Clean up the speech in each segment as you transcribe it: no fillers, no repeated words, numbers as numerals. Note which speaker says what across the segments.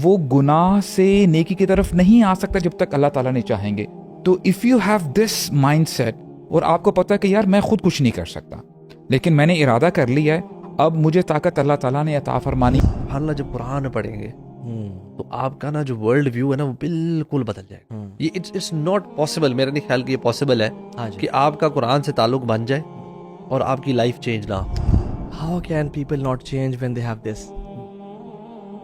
Speaker 1: وہ گناہ سے نیکی کی طرف نہیں آ سکتا جب تک اللہ تعالیٰ نہیں چاہیں گے. تو if you have this mindset اور آپ کو پتا کہ یار میں خود کچھ نہیں کر سکتا لیکن میں نے ارادہ کر لیا ہے, اب مجھے طاقت اللہ تعالیٰ نے عطا فرمانی.
Speaker 2: اللہ جب قرآن پڑھیں گے تو آپ کا نا جو ورلڈ ویو ہے نا وہ بالکل بدل جائے گا. یہ اٹس ناٹ پاسبل, میرا نہیں خیال کہ یہ پاسبل ہے کہ آپ کا قرآن سے تعلق بن جائے اور آپ کی لائف چینج نہ ہو.
Speaker 3: How can people not change when they have this?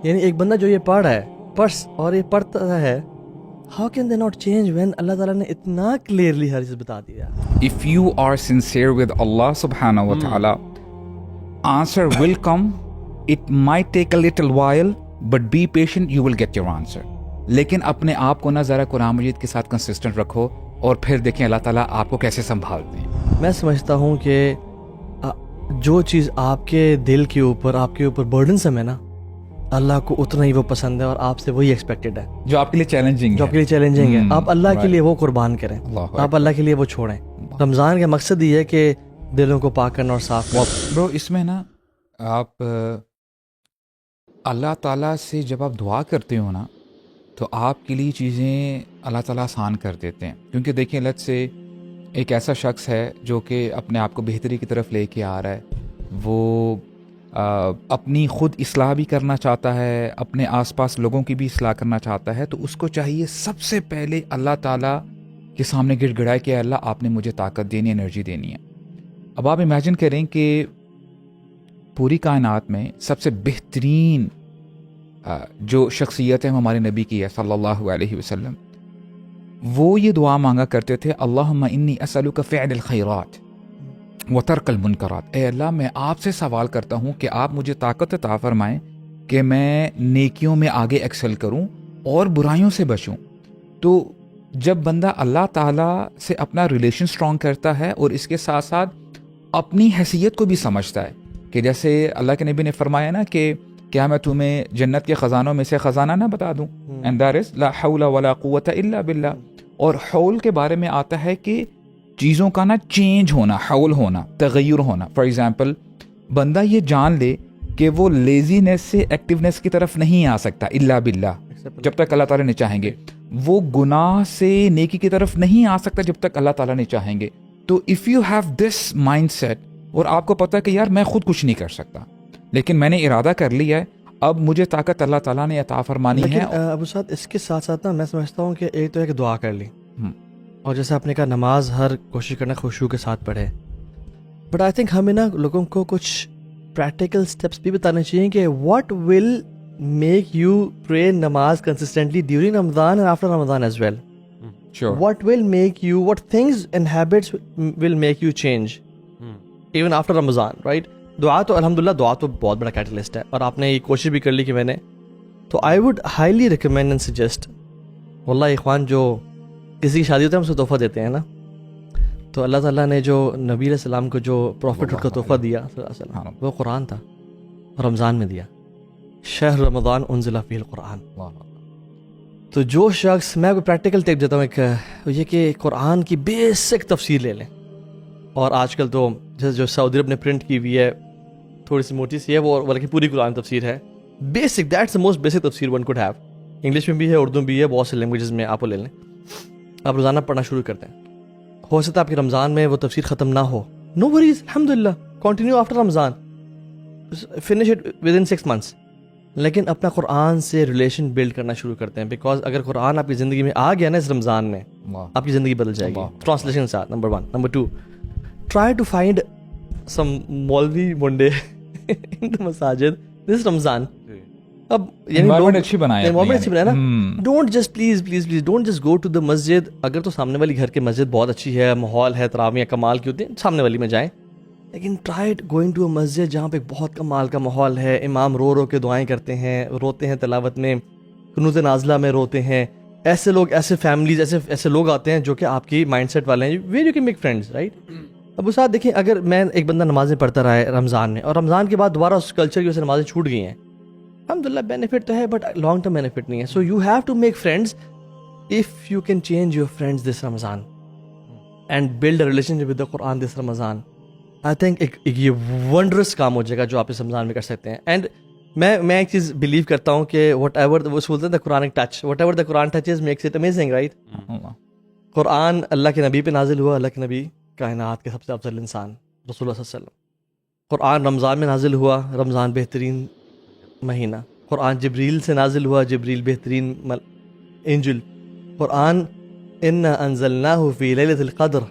Speaker 3: یعنی ایک بندہ جو یہ پڑھ رہا ہے اور یہ پڑھتا ہے, how can they not change when اللہ تعالیٰ نے اتنا کلیئرلی ہر چیز بتا دیا.
Speaker 1: If you are sincere with Allah subhanahu wa ta'ala, answer will come. It might take a little while, but be patient, you will get your answer. لیکن اپنے آپ کو نا ذرا قرآن مجید کے ساتھ کنسسٹنٹ رکھو اور پھر دیکھیں اللہ تعالیٰ آپ کو کیسے سنبھالتے ہیں.
Speaker 3: میں سمجھتا ہوں کہ جو چیز آپ کے دل کے اوپر آپ کے اوپر برڈنسم ہے نا, اللہ کو اتنا ہی وہ پسند ہے اور آپ سے وہی ایکسپیکٹڈ ہے.
Speaker 1: جو آپ کے لیے چیلنجنگ
Speaker 3: جو آپ کے لیے چیلنجنگ ہے, آپ اللہ کے لیے وہ قربان کریں, آپ اللہ کے لیے وہ چھوڑیں. رمضان کا مقصد یہ ہے کہ دلوں کو پاک کرنا اور صاف کرنا.
Speaker 1: برو اس میں نا آپ اللہ تعالیٰ سے جب آپ دعا کرتے ہو نا تو آپ کے لیے چیزیں اللہ تعالیٰ آسان کر دیتے ہیں. کیونکہ دیکھیں لت سے ایک ایسا شخص ہے جو کہ اپنے آپ کو بہتری کی طرف لے کے آ رہا ہے, وہ اپنی خود اصلاح بھی کرنا چاہتا ہے, اپنے آس پاس لوگوں کی بھی اصلاح کرنا چاہتا ہے, تو اس کو چاہیے سب سے پہلے اللہ تعالیٰ کے سامنے گڑ گڑائے کہ اللہ آپ نے مجھے طاقت دینی, انرجی دینی ہے. اب آپ امیجن کریں کہ پوری کائنات میں سب سے بہترین جو شخصیت ہے ہمارے نبی کی ہے صلی اللہ علیہ وسلم, وہ یہ دعا مانگا کرتے تھے, اللہم انی اسألک فعل الخیرات وترک المنکرات. اے اللہ میں آپ سے سوال کرتا ہوں کہ آپ مجھے طاقت عطا فرمائیں کہ میں نیکیوں میں آگے ایکسل کروں اور برائیوں سے بچوں. تو جب بندہ اللہ تعالیٰ سے اپنا ریلیشن سٹرونگ کرتا ہے اور اس کے ساتھ ساتھ اپنی حیثیت کو بھی سمجھتا ہے کہ جیسے اللہ کے نبی نے فرمایا نا کہ کیا میں تمہیں جنت کے خزانوں میں سے خزانہ نہ بتا دوں, اینڈ دیٹ از لا حول ولا قوت الا باللہ. اور حول کے بارے میں آتا ہے کہ چیزوں کا نا چینج ہونا, حول ہونا, تغیر ہونا. فار ایگزامپل بندہ یہ جان لے کہ وہ لیزینس سے ایکٹیونیس کی طرف نہیں آ سکتا الا باللہ, جب تک اللہ تعالیٰ نہیں چاہیں گے. وہ گناہ سے نیکی کی طرف نہیں آ سکتا جب تک اللہ تعالیٰ نہیں چاہیں گے. تو if you have this mindset اور آپ کو پتا کہ یار میں خود کچھ نہیں کر سکتا لیکن میں نے ارادہ کر لیا ہے, اب مجھے طاقت اللہ تعالیٰ نے عطا فرمانی ہے.
Speaker 3: ابو سعد اس کے ساتھ ساتھ نا میں سمجھتا ہوں کہ ایک تو ہے کہ دعا کر لی, اور جیسے آپ نے کہا نماز ہر کوشش کرنا خشوع کے ساتھ پڑھے, بٹ آئی تھنک ہمیں نا لوگوں کو کچھ پریکٹیکل اسٹیپس بھی بتانے چاہیے کہ what will make you pray namaz consistently during Ramzan and after Ramzan as well. What will make you, what things and habits will make you change even after Ramadan, right? دعا تو الحمدللہ دعا تو بہت بڑا کیٹلسٹ ہے, اور آپ نے یہ کوشش بھی کر لی کہ میں نے, تو I would highly recommend and suggest, واللہ اخوان جو کسی کی شادی ہوتا ہے ہم اسے تحفہ دیتے ہیں نا, تو اللہ تعالیٰ نے جو نبی علیہ السلام کو جو پروفٹ کا تحفہ دیا صلی اللہ علیہ وسلم, وہ قرآن تھا, رمضان میں دیا, شہر رمضان انزل فیہ القرآن. تو جو شخص, میں کوئی پریکٹیکل ٹپ دیتا ہوں ایک, یہ کہ قرآن کی بیسک تفسیر لے لیں. اور آج کل تو جیسے جو سعودی عرب نے پرنٹ کی ہوئی ہے تھوڑی سی موٹی سی ہے وہ, بلکہ پوری قرآن تفسیر ہے basic, that's the most basic تفسیر ون کوڈ ہیو. انگلش میں بھی ہے, اردو بھی ہے, بہت سے لینگویجز میں آپ وہ لے لیں, آپ روزانہ پڑھنا شروع کرتے ہیں. ہو سکتا ہے آپ کی رمضان میں وہ تفسیر ختم نہ ہو, نو وریز, الحمدللہ, continue after Ramzan, finish it with in 6 months. لیکن اپنا قرآن سے ریلیشن بلڈ کرنا شروع کرتے ہیں, بیکاز اگر قرآن آپ کی زندگی میں آ گیا نا اس رمضان میں, آپ کی زندگی بدل جائے گی ٹرانسلیشن کے ساتھ. Number 1. Number 2, try to find some maulvi Monday ان دی مساجد دس رمضان. اب
Speaker 1: انوائرمنٹ اچھی بنائے
Speaker 3: نا, don't just please don't just go to the masjid. اگر تو سامنے والی گھر کی مسجد بہت اچھی ہے, ماحول ہے, تراویح کمال کی ہوتی ہیں, سامنے والی میں جائیں, لیکن ٹرائی گوئنگ ٹو اے مسجد جہاں پہ بہت کمال کا ماحول ہے, امام رو رو کے دعائیں کرتے ہیں, روتے ہیں تلاوت میں, قنوت نازلہ میں روتے ہیں. ایسے لوگ, ایسے فیملیز, ایسے لوگ آتے ہیں جو کہ آپ کی مائنڈ سیٹ والے ہیں, where you can make friends, right. اب اس ساتھ دیکھیں, اگر میں ایک بندہ نمازیں پڑھتا رہا ہے رمضان میں, اور رمضان کے بعد دوبارہ اس کلچر کی وجہ سے نمازیں چھوٹ گئی ہیں, الحمدللہ بینیفٹ تو ہے بٹ لانگ ٹرم بینیفٹ نہیں ہے. So you have to make friends. If you can change your friends this Ramzan and build a relation with the Quran this Ramzan, I think ایک یہ ونڈرس کام ہو جائے گا جو آپ اس رمضان میں کر سکتے ہیں. اینڈ میں ایک چیز بلیو کرتا ہوں کہ وٹ ایور وہ بولتے ہیں Quranic touch, whatever the Quran touches makes it amazing, right? قرآن اللہ کے نبی پہ نازل ہوا، اللہ کے نبی کائنات کے سب سے افضل انسان رسول اللہ صلی اللہ علیہ وسلم. قرآن رمضان میں نازل ہوا، رمضان بہترین مہینہ. قرآن جبریل سے نازل ہوا، جبریل بہترین اینجل. قرآن انا انزلناہ فی لیلۃ القدر،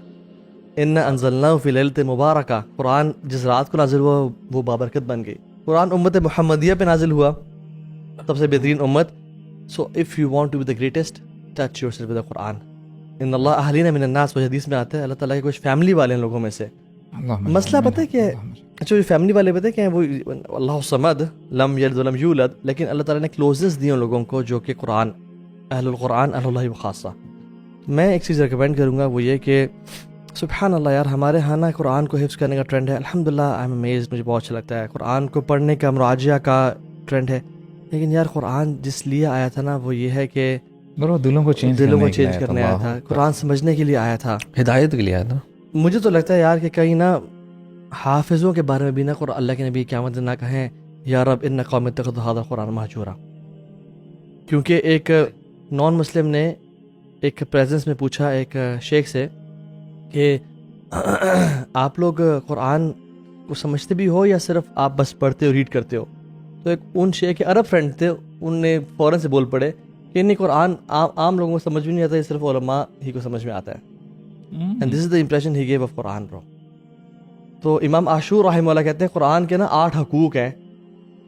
Speaker 3: انا انزلناہ فی لیلۃ مبارکہ. قرآن جس رات کو نازل ہوا وہ بابرکت بن گئی. قرآن امت محمدیہ پہ نازل ہوا، سب سے بہترین امت. So if you want to be the greatest touch yourself with the Quran. ان اللہ اہلین من الناس، وہ حدیث میں آتا ہے اللہ تعالیٰ کے کچھ فیملی والے ہیں لوگوں میں سے. مسئلہ پتہ ہے کہ اچھا جو فیملی والے پتہ ہے کہ وہ اللہ الصمد لم یلد ولم یولد، لیکن اللہ تعالیٰ نے کلوزنس دی ان لوگوں کو جو کہ قرآن اہل القرآن اہل اللہ وخاصہ. میں ایک چیز ریکمینڈ کروں گا، وہ یہ کہ سبحان اللہ یار، ہمارے ہاں نا قرآن کو حفظ کرنے کا ٹرینڈ ہے، الحمدللہ آئی ایم امیزڈ، مجھے بہت اچھا لگتا ہے. قرآن کو پڑھنے کا مراجعہ کا ٹرینڈ ہے، لیکن یار قرآن جس لیے آیا تھا نا وہ یہ ہے کہ
Speaker 1: دلوں کو چینج
Speaker 3: کرنے آیا تھا، قرآن سمجھنے کے لیے آیا تھا،
Speaker 2: ہدایت کے لیے آیا تھا.
Speaker 3: مجھے تو لگتا ہے یار کہ کہیں نہ حافظوں کے بارے میں بھی نہ اللہ کے نبی قیامت نہ کہیں یا رب ان قوم اتخذوا ھذا القرآن مہجورا. کیونکہ ایک نان مسلم نے ایک پریزنس میں پوچھا ایک شیخ سے کہ آپ لوگ قرآن کو سمجھتے بھی ہو یا صرف آپ بس پڑھتے ہو ریڈ کرتے ہو؟ تو ایک ان شیخ عرب فرینڈ تھے، ان نے فوراً سے بول پڑے کہ نہیں، قرآن عام لوگوں کو سمجھ بھی نہیں آتا، یہ صرف علماء ہی کو سمجھ میں آتا ہے. And this is the impression he give of Quran bro. تو امام عاشور رحمہ اللہ کہتے ہیں قرآن کے نا 8 حقوق ہیں،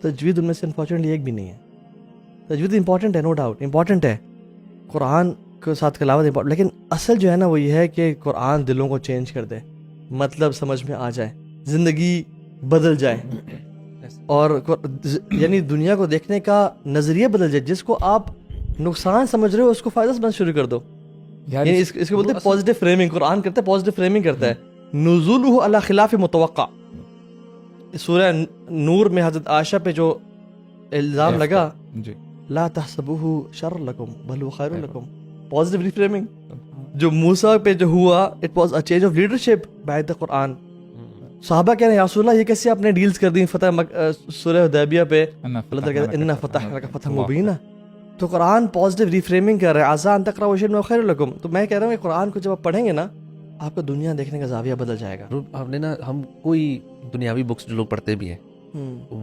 Speaker 3: تجوید ان میں سے انفارچونیٹلی ایک بھی نہیں ہے. تجوید امپورٹنٹ ہے، نو ڈاؤٹ امپورٹنٹ ہے، قرآن کے ساتھ تلاوت امپورٹنٹ، لیکن اصل جو ہے نا وہ یہ ہے کہ قرآن دلوں کو چینج کر دے، مطلب سمجھ میں آ جائے، زندگی بدل جائے، اور یعنی دنیا کو دیکھنے کا نظریہ بدل جائے. جس کو آپ نقصان سمجھ رہے ہو اس کو فائدہ سمجھنا شروع کر دو. یعنی اس کو بولتے ہیں پازیٹیو فریمنگ. قرآن کرتا ہے پازیٹیو فریمنگ کرتا ہے. نزولہ علی خلاف متوقع. سورہ نور میں حضرت عائشہ پہ جو الزام لگا لا تحسبوہ شر لکم بل هو خیر لکم، پازیٹیو ریفریمنگ. جو موسیٰ پہ جو ہوا it was a change of leadership by the Quran. صحابہ کہہ رہے ہیں یا رسول اللہ یہ کیسے آپ نے ڈیلز کر دی فتح سورہ حدیبیہ پہ؟ اللہ تعالیٰ کہتے ہیں انا فتحنا لک فتحا مبینا. تو قرآن پازیٹیو ریفریمنگ کر رہا ہے، عسیٰ ان تکرہوا شیئا وہو خیر لکم. تو میں کہہ رہا ہوں کہ قرآن کو جب آپ پڑھیں گے نا آپ کا دنیا دیکھنے کا زاویہ بدل جائے گا.
Speaker 2: ہم نے نا ہم کوئی دنیاوی بکس جو لوگ پڑھتے بھی ہیں،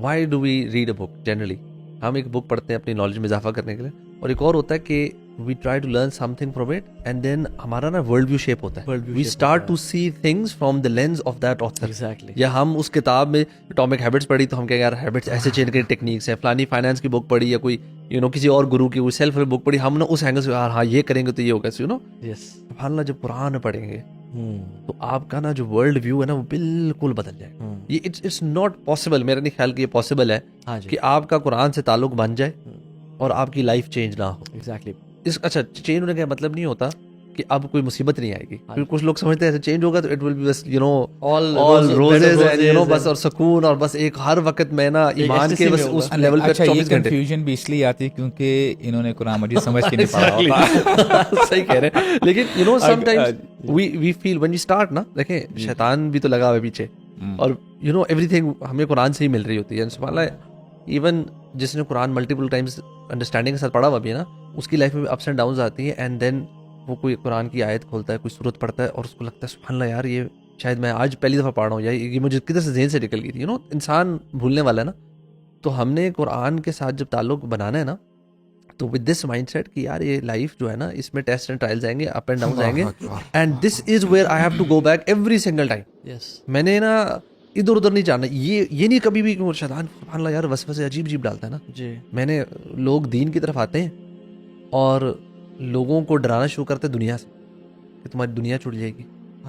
Speaker 2: why do we read a book? Generally ہم ایک بک پڑھتے ہیں اپنی نالج میں اضافہ کرنے کے لیے، اور ایک اور ہوتا ہے کہ we try to learn something from it and then ہمارا نا ورلڈ ویو شیپ ہوتا ہے. We start to see things from the lens of that author. یا ہم اس کتاب میں اٹامک ہیبٹس پڑھی تو ہم کہیں یار ہیبٹس ایسے چینج کرنے ٹیکنیکس ہیں، فلانی فائنانس کی بک پڑھی یا کوئی کسی اور گرو کی کوئی سیلف بک پڑھی، ہم نا اس اینگل سے یار ہاں یہ کریں گے تو یہ ہوگا. سبحان اللہ، جب قرآن پڑھیں گے تو آپ کا نا جو ورلڈ ویو ہے نا وہ بالکل بدل جائے گا. یہ اٹس ناٹ پاسبل، میرا نہیں خیال کہ یہ پاسبل ہے کہ آپ کا قرآن سے تعلق بن جائے اور آپ کی لائف چینج نہ ہو.
Speaker 3: ایگزیکٹلی.
Speaker 2: اچھا چینج ہونے کا مطلب نہیں ہوتا کہ اب کوئی مصیبت نہیں آئے گی. کچھ لوگ سمجھتے ہیں ایسے چینج ہوگا تو اٹ ول بی بس all roses and بس اور سکون اور بس ایک ہر وقت میں نا ایمان کے بس اس لیول پہ 24 گھنٹے.
Speaker 1: کنفیوژن بھی اس لیے آتی ہے کیونکہ انہوں نے قرآن مجید سمجھ کے نہیں پڑھا ہوتا.
Speaker 2: صحیح کہہ رہے ہیں. لیکن sometimes we feel when we start نا، دیکھیں شیطان بھی تو لگا ہوا ہے پیچھے، اور everything ہمیں قرآن سے ہی مل رہی ہوتی ہے. سبحان اللہ، ایون جس نے قرآن ملٹیپل ٹائمز انڈرسٹینڈنگ کے ساتھ پڑھا ہوا بھی ہے نا، اس کی لائف میں اپس اینڈ ڈاؤنز آتی ہیں. اینڈ دین وہ کوئی قرآن کی آیت کھولتا ہے، کوئی سورت پڑھتا ہے اور اس کو لگتا ہے سبحان اللہ یار یہ شاید میں آج پہلی دفعہ پڑھ رہا ہوں، یا یہ مجھے کدھر سے ذہن سے نکل گئی تھی. انسان بھولنے والا ہے نا. تو ہم نے قرآن کے ساتھ جب تعلق بنانا ہے نا تو ود دس مائنڈ سیٹ کہ یار یہ لائف جو ہے نا اس میں ٹیسٹ اینڈ ٹرائلز آئیں گے، اپ اینڈ ڈاؤنز آئیں گے، and this is where I have to go back every single time. میں نے نا ادھر ادھر نہیں جانا. یہ نہیں کبھی بھی شیطان سبحان اللہ یار وسوسے عجیب عجیب ڈالتا ہے نا. میں نے لوگ دین کی طرف آتے ہیں اور لوگوں کو ڈرانا شروع کرتے دنیا سے کہ تمہاری دنیا چھوٹ جائے گی،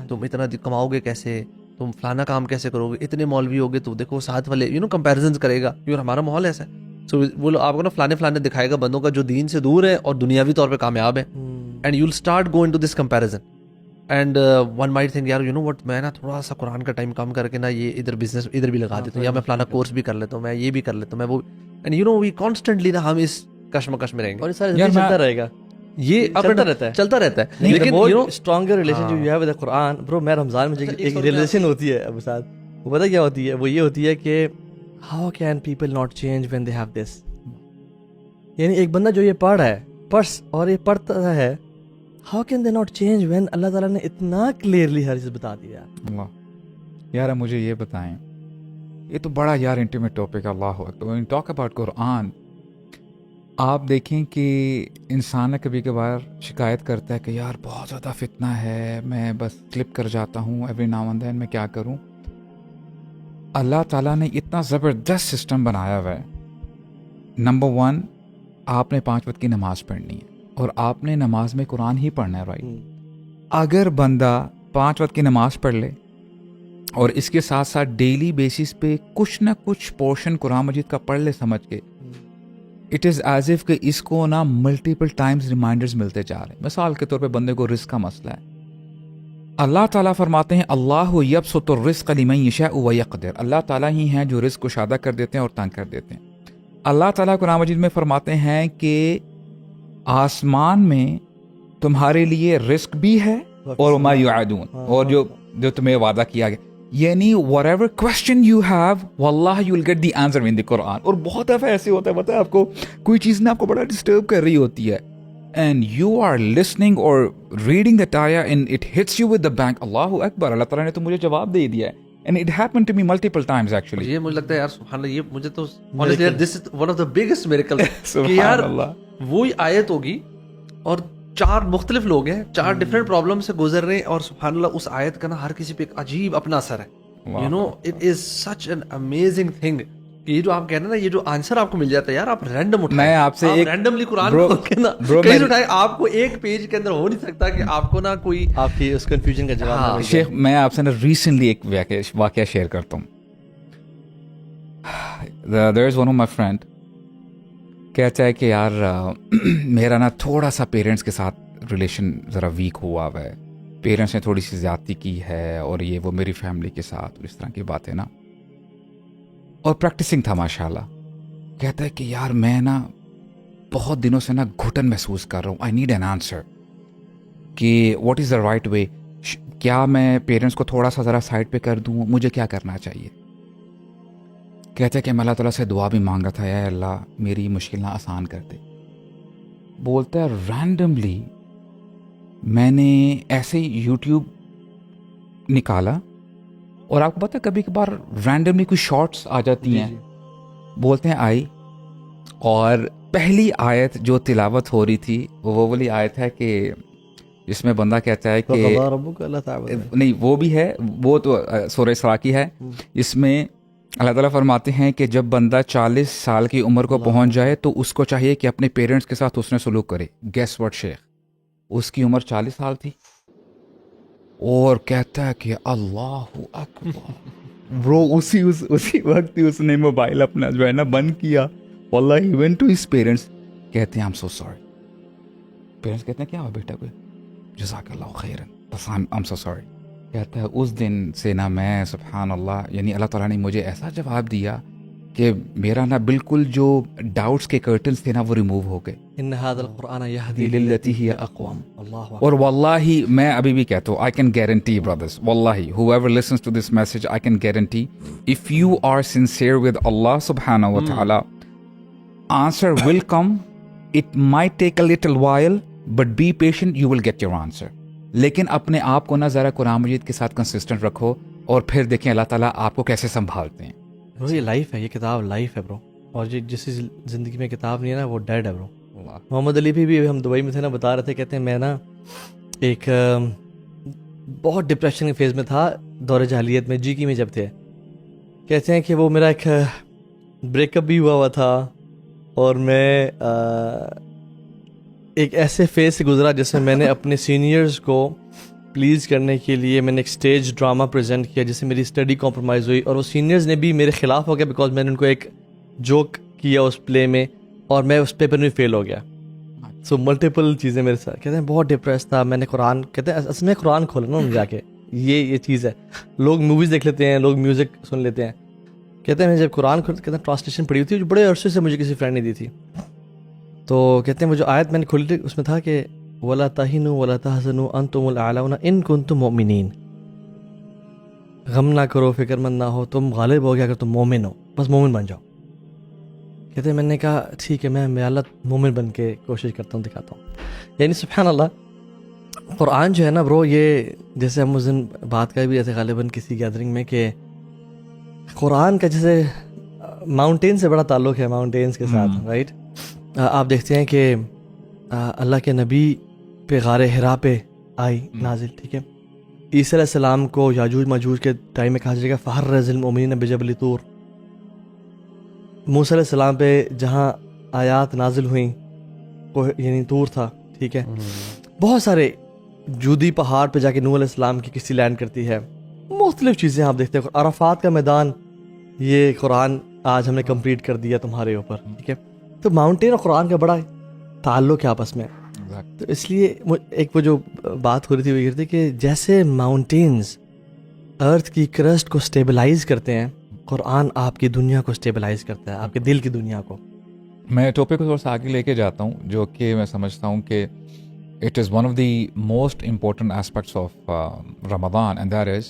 Speaker 2: تم اتنا کماؤ گے کیسے، تم فلانا کام کیسے کرو گے، اتنے مولوی ہوگے تو دیکھو ساتھ والے کمپیریزنز کرے گا، کیونکہ ہمارا ماحول ایسا ہے. سو وہ آپ کو نا فلانے دکھائے گا بندوں کا جو دین سے دور ہے اور دنیاوی طور پہ کامیاب ہے، and you will start go into this comparison. And one might think یار وٹ میں نا تھوڑا سا قرآن کا ٹائم کم کر کے نا یہ ادھر بزنس ادھر بھی لگا دیتا ہوں، یا میں فلانا کورس بھی کر لیتا ہوں، میں یہ بھی کر لیتا ہوں، میں وہ. اینڈ وی کانسٹنٹلی نا ہم اس کشمکش میں رہیں گے،
Speaker 3: اور چلتا رہے گا، یہ چلتا رہتا ہے. لیکن اسٹرانگر ریلیشن جو یو ہیو ود قرآن برو. میں رمضان میں ایک ریلیشن ہوتی ہے ابو سعد، وہ پتہ کیا ہوتی ہے؟ وہ یہ ہوتی ہے کہ how can people not change when they have this? یعنی ایک بندہ جو یہ پڑھ رہا ہے پرس اور یہ پڑھتا ہے, how can they not change when اللہ تعالیٰ نے اتنا کلیئرلی ہر چیز بتا دیا.
Speaker 1: اللہ یار مجھے یہ بتائیں, یہ تو بڑا یار انٹیمیٹ ٹاپک ہے. اللہ اکبر. ٹاک اباؤٹ قرآن, آپ دیکھیں کہ انسان کبھی کبھار شکایت کرتا ہے کہ یار بہت زیادہ فتنہ ہے, میں بس سلپ کر جاتا ہوں ایوری ناؤ اینڈ دین, میں کیا کروں. اللہ تعالیٰ نے اتنا زبردست سسٹم بنایا ہوا ہے. نمبر 1, آپ نے 5 وقت کی نماز پڑھنی ہے اور آپ نے نماز میں قرآن ہی پڑھنا ہے, رائٹ. اگر بندہ 5 وقت کی نماز پڑھ لے اور اس کے ساتھ ساتھ ڈیلی بیسس پہ کچھ نہ کچھ پورشن قرآن مجید کا پڑھ لے سمجھ کے, اٹ از ایز ایف کہ اس کو نا ملٹیپل ٹائمز ریمائنڈرز ملتے جا رہے ہیں. مثال کے طور پہ بندے کو رزق کا مسئلہ ہے, اللہ تعالیٰ فرماتے ہیں اللہ یبسط الرزق لمن یشاء ویقدر, اللہ تعالیٰ ہی ہیں جو رزق کو شادہ کر دیتے ہیں اور تنگ کر دیتے ہیں. اللہ تعالیٰ قرآن مجید میں فرماتے ہیں کہ آسمان میں تمہارے لیے رزق بھی ہے اور وما یوعدون, اور جو تمہیں وعدہ کیا گیا, یعنی whatever question you have واللہ you will get the answer in the قرآن. اور بہت دفعہ ایسے ہوتا ہے, پتہ ہے آپ کو, کوئی چیز نے آپ کو بڑا ڈسٹرب کر رہی ہوتی ہے and you are listening or reading that ayah and it hits you with the bank. اللہ اکبر, اللہ تعالیٰ نے تو مجھے جواب دے دیا ہے. And it happened to me multiple times actually.
Speaker 2: یہ مجھے لگتا ہے یار سبحان اللہ, یہ مجھے تو honestly this is one of the biggest miracles کہ یار وہی آیت ہوگی اور 4 مختلف لوگ ہیں, 4 ڈفرینٹ پرابلم سے گزر رہے ہیں, اور سبحان اللہ اس آیت کا نا ہر کسی پہ ایک عجیب اپنا اثر ہے. You know it is such an amazing thing کہ یہ جو آپ کہہ رہے ہیں نا, یہ جو آنسر آپ کو مل جاتا ہے یار, آپ رینڈم اٹھائیں,
Speaker 1: میں آپ سے ایک
Speaker 2: رینڈملی قرآن کہیں اٹھائیں, آپ کو ایک پیج کے اندر ہو نہیں سکتا کہ آپ کو نا کوئی
Speaker 3: آپ کی اس کنفیوژن کا جواب.
Speaker 1: شیخ میں آپ سے نا ریسنٹلی ایک واقعہ شیئر کرتا ہوں. there is one of my friend کہتا ہے کہ یار میرا نا تھوڑا سا پیرنٹس کے ساتھ ریلیشن ذرا ویک ہوا ہوا ہے, پیرنٹس نے تھوڑی سی زیادتی کی ہے اور یہ وہ میری فیملی کے ساتھ اور اس طرح کی باتیں نا, اور پریکٹسنگ تھا ماشاء اللہ. کہتا ہے کہ یار میں نا بہت دنوں سے نا گھٹن محسوس کر رہا ہوں, آئی نیڈ این آنسر کہ what is the right way, کیا میں پیرنٹس کو تھوڑا سا ذرا سائڈ پہ کر دوں, مجھے کیا کرنا چاہیے. کہتا ہے کہ میں اللہ تعالیٰ سے دعا بھی مانگ رہا تھا, اے اللہ میری مشکل نہ آسان کر دے. بولتا ہے رینڈملی میں نے ایسے ہی یوٹیوب نکالا, اور آپ کو پتہ ہے کبھی کبھار رینڈملی کوئی شارٹس آ جاتی ہیں, بولتے ہیں آئی, اور پہلی آیت جو تلاوت ہو رہی تھی وہ والی آیت ہے کہ جس میں بندہ کہتا ہے کہ نہیں وہ بھی ہے, وہ تو سورہ اسراء کی ہے, اس میں اللہ تعالیٰ فرماتے ہیں کہ جب بندہ 40 سال کی عمر کو پہنچ جائے تو اس کو چاہیے کہ اپنے پیرنٹس کے ساتھ اس نے سلوک کرے. گیس واٹ شیخ, اس کی عمر 40 سال تھی, اور کہتا ہے کہ اللہ اکبر برو, اسی وقت ہی اس نے موبائل اپنا جو ہے نا بند کیا. واللہ ہی went to his parents, کہتے ہیں I'm so sorry. پیرنٹس کہتے ہیں کیا ہوا بیٹا, کوئی جزاک اللہ خیرن, بس I'm so sorry. کہتا ہے اس دن سے نا میں سبحان اللہ, یعنی اللہ تعالیٰ نے مجھے ایسا جواب دیا کہ میرا نا بالکل جو ڈاؤٹس کے کرٹنس تھے نا وہ ریموو ہو گئے.
Speaker 3: ان ھذا القرآن یہدی
Speaker 1: للتی ہی اقوام.
Speaker 3: اللہ
Speaker 1: اور واللہ میں ابھی بھی کہتا ہوں, I can guarantee brothers, واللہ whoever listens to this message, I can guarantee if you are sincere with Allah subhanahu wa ta'ala, answer will come. It might take a little while, but be patient, you will get your answer. لیکن اپنے آپ کو نا ذرا قرآن مجید کے ساتھ consistent رکھو, اور پھر دیکھیں اللہ تعالیٰ آپ کو کیسے سنبھالتے ہیں.
Speaker 3: برو یہ لائف ہے, یہ کتاب لائف ہے برو, اور جس زندگی میں کتاب نہیں ہے نا وہ ڈیڈ ہے برو. محمد علی بھی ہم دبئی میں تھے نا, بتا رہے تھے, کہتے ہیں میں نا ایک بہت ڈپریشن کے فیز میں تھا دور جاہلیت میں, جی کی میں جب تھے. کہتے ہیں کہ وہ میرا ایک بریک اپ بھی ہوا تھا, اور میں ایک ایسے فیز سے گزرا جس میں نے اپنے سینئرز کو پلیز کرنے کے لیے میں نے ایک اسٹیج ڈرامہ پریزنٹ کیا جس سے میری اسٹڈی کمپرومائز ہوئی, اور وہ سینئرز نے بھی میرے خلاف ہو گیا بیکاز میں نے ان کو ایک جوک کیا اس پلے میں, اور میں اس پیپر میں فیل ہو گیا. سو ملٹیپل چیزیں میرے ساتھ. کہتے ہیں بہت ڈپریس تھا, میں نے قرآن, کہتے ہیں اصل میں قرآن کھولا نا جا کے, یہ چیز ہے. لوگ موویز دیکھ لیتے ہیں, لوگ میوزک سن لیتے ہیں. کہتے ہیں میں جب قرآن کھولا, کہتے ہیں ٹرانسلیشن پڑھی ہوئی تھی جو بڑے عرصے سے مجھے کسی فرینڈ نے دی تھی. تو کہتے ہیں وہ جو آیت میں نے کھولی تھی اس میں تھا کہ وَلَا تَهِنُوا وَلَا تَحْزَنُوا أَنْتُمُ الْأَعْلَوْنَ إِن كُنتُم مُؤْمِنِينَ. غم نہ کرو, فکر مند نہ ہو, تم غالب ہو گیا اگر تم مومن ہو. بس مومن بن جاؤ. کہتے ہیں میں نے کہا ٹھیک ہے میں اللہ مومن بن کے کوشش کرتا ہوں, دکھاتا ہوں. یعنی سبحان اللہ قرآن جو ہے نا برو, یہ جیسے ہم اس دن بات کر بھی رہے تھے غالباً کسی گیدرنگ میں کہ قرآن کا جیسے ماؤنٹین سے بڑا تعلق ہے, ماؤنٹینس کے ساتھ, رائٹ. آپ دیکھتے ہیں کہ اللہ کے نبی پہ غار حرا پہ آئی نازل, ٹھیک ہے. عیسیٰ علیہ السلام کو یاجوج ماجوج کے ٹائم میں کہا جائے گا فحرز المؤمنین بجبل طور. موسیٰ علیہ السلام پہ جہاں آیات نازل ہوئیں یعنی طور تھا, ٹھیک ہے. بہت سارے جودی پہاڑ پہ جا کے نوح علیہ السلام کی کسی لینڈ کرتی ہے, مختلف چیزیں آپ دیکھتے ہیں. عرفات کا میدان یہ قرآن آج ہم نے کمپلیٹ کر دیا تمہارے اوپر, ٹھیک ہے. تو ماؤنٹین اور قرآن کا بڑا تعلق ہے آپس میں. تو اس لیے ایک وہ جو بات ہو رہی تھی وہ یہ تھی کہ جیسے ماؤنٹینز ارتھ کی کرسٹ کو سٹیبلائز کرتے ہیں, قرآن آپ کی دنیا کو سٹیبلائز کرتا ہے, آپ کے دل کی دنیا کو.
Speaker 1: میں ٹاپک کو تھوڑا سا آگے لے کے جاتا ہوں, جو کہ میں سمجھتا ہوں کہ it is one of the most important aspects of Ramadan, and that is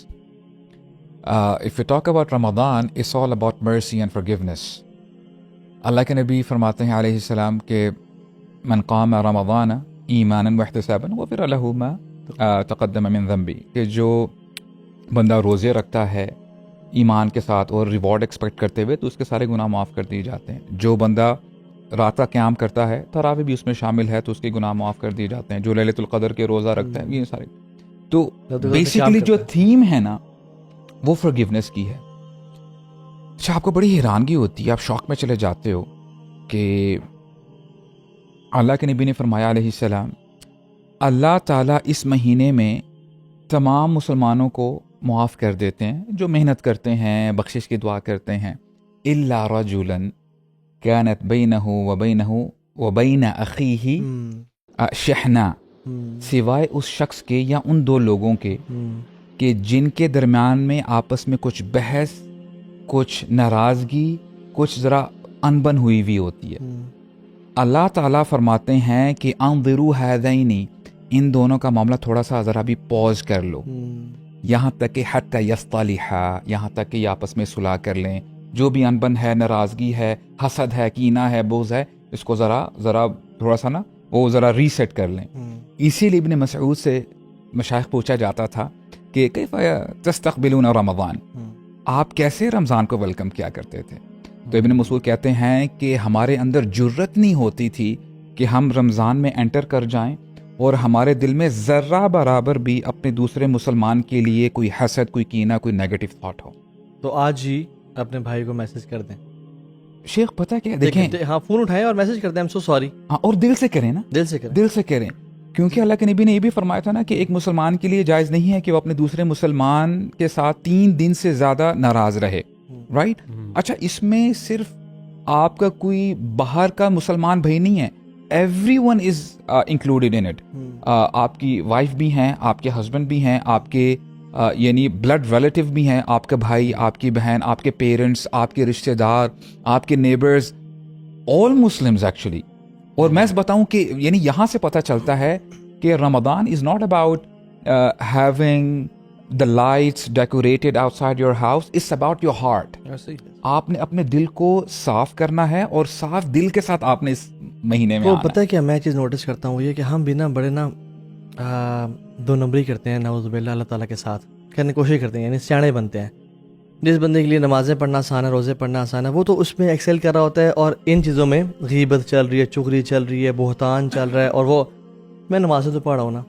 Speaker 1: if we talk about Ramadan, it's all about mercy and forgiveness. اللہ کے نبی فرماتے ہیں علیہ السلام کہ من قام رمضان ایمانا واحتسابا غفر له ما تقدم من ذنبی, کہ جو بندہ روزے رکھتا ہے ایمان کے ساتھ اور ریوارڈ ایکسپیکٹ کرتے ہوئے تو اس کے سارے گناہ معاف کر دیے جاتے ہیں. جو بندہ رات کا قیام کرتا ہے, تراویح بھی اس میں شامل ہے, تو اس کے گناہ معاف کر دیے جاتے ہیں. جو لیلۃ القدر کے روزہ رکھتا ہے, یہ سارے. تو بیسیکلی جو تھیم ہے نا وہ فرگیونیس کی ہے. اچھا, آپ کو بڑی حیرانگی ہوتی ہے, آپ شوق میں چلے جاتے ہو کہ اللہ کے نبی نے فرمایا علیہ السلام, اللہ تعالیٰ اس مہینے میں تمام مسلمانوں کو معاف کر دیتے ہیں جو محنت کرتے ہیں, بخشش کی دعا کرتے ہیں, الا رجلا كانت بینہ وبین اخیہ شحنہ, سوائے اس شخص کے یا ان دو لوگوں کے کہ جن کے درمیان میں آپس میں کچھ بحث, کچھ ناراضگی, کچھ ذرا انبن ہوئی ہوئی ہوتی ہے. اللہ تعالیٰ فرماتے ہیں کہ انظروا ہذین, ان دونوں کا معاملہ تھوڑا سا ذرا بھی پوز کر لو, یہاں تک کہ حتی یصطلحا, یہاں تک کہ یہ آپس میں صلح کر لیں. جو بھی انبن ہے, ناراضگی ہے, حسد ہے, کینہ ہے, بغض ہے, اس کو ذرا تھوڑا سا نا وہ ذرا ریسیٹ کر لیں. اسی لیے ابن مسعود سے مشائخ پوچھا جاتا تھا کہ کیف تستقبلون رمضان, آپ کیسے رمضان کو ویلکم کیا کرتے تھے؟ تو ابن مسعود کہتے ہیں کہ ہمارے اندر جرت نہیں ہوتی تھی کہ ہم رمضان میں انٹر کر جائیں اور ہمارے دل میں ذرہ برابر بھی اپنے دوسرے مسلمان کے لیے کوئی حسد, کوئی کینہ, کوئی نیگیٹو تھاٹ ہو.
Speaker 3: تو آج ہی اپنے بھائی کو میسج کر دیں.
Speaker 1: شیخ پتہ کیا دیکھیں,
Speaker 3: ہاں فون اٹھائیں اور میسج کر دیں, I'm so sorry.
Speaker 1: ہاں, اور دل سے کریں نا, دل سے کریں. کیونکہ اللہ کے نبی نے یہ بھی فرمایا تھا نا کہ ایک مسلمان کے لیے جائز نہیں ہے کہ وہ اپنے دوسرے مسلمان کے ساتھ 3 دن سے زیادہ ناراض رہے, رائٹ. اچھا, اس میں صرف آپ کا کوئی باہر کا مسلمان بھائی نہیں ہے, every one is included in it. آپ کی وائف بھی ہیں, آپ کے ہسبینڈ بھی ہیں, آپ کے یعنی بلڈ ریلیٹیو بھی ہیں, آپ کا بھائی, آپ کی بہن, آپ کے پیرنٹس, آپ کے رشتہ دار, آپ کے نیبرز, آل مسلمز ایکچولی. اور میں بتاؤں کہ یعنی یہاں سے پتہ چلتا ہے کہ رمضان is not about having the lights decorated outside your house, it's about your heart. آپ نے اپنے دل کو صاف کرنا ہے اور صاف دل کے ساتھ آپ نے اس مہینے میں آنا.
Speaker 3: پتہ ہے کیا میں چیز نوٹس کرتا ہوں, یہ کہ ہم بھی نا بڑے نا 2 نمبری کرتے ہیں نعوذ باللہ اللہ تعالیٰ کے ساتھ کرنے کی کوشش کرتے ہیں, یعنی سیاڑے بنتے ہیں. جس بندے کے لیے نمازیں پڑھنا آسان ہے, روزے پڑھنا آسان ہے, وہ تو اس میں ایکسل کر رہا ہوتا ہے, اور ان چیزوں میں غیبت چل رہی ہے, چغلی چل رہی ہے, بہتان چل رہا ہے, اور وہ میں نمازیں تو پڑھ رہا ہوں نا.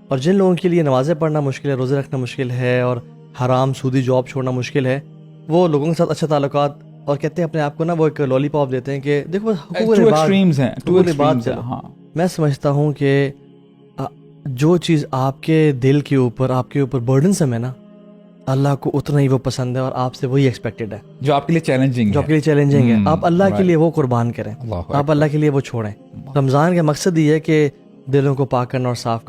Speaker 3: اور جن لوگوں کے لیے نمازیں پڑھنا مشکل ہے, روزے رکھنا مشکل ہے, اور حرام سودی جاب چھوڑنا مشکل ہے, وہ لوگوں کے ساتھ اچھے تعلقات اور کہتے ہیں اپنے آپ کو نا وہ ایک لالی پاپ دیتے ہیں کہ دیکھو حقوق بات. میں سمجھتا ہوں کہ جو چیز آپ کے دل کے اوپر, آپ کے اوپر برڈنسم ہے نا, اللہ کو اتنا ہی وہ پسند ہے اور آپ سے وہی ایکسپیکٹڈ ہے.
Speaker 1: جو آپ کے لیے چیلنجنگ
Speaker 3: ہے, آپ اللہ کے لیے وہ قربان کریں, آپ اللہ کے لیے وہ چھوڑیں. رمضان کا مقصد یہ ہے کہ دلوں کو پاک کرنا اور صاف کرنا.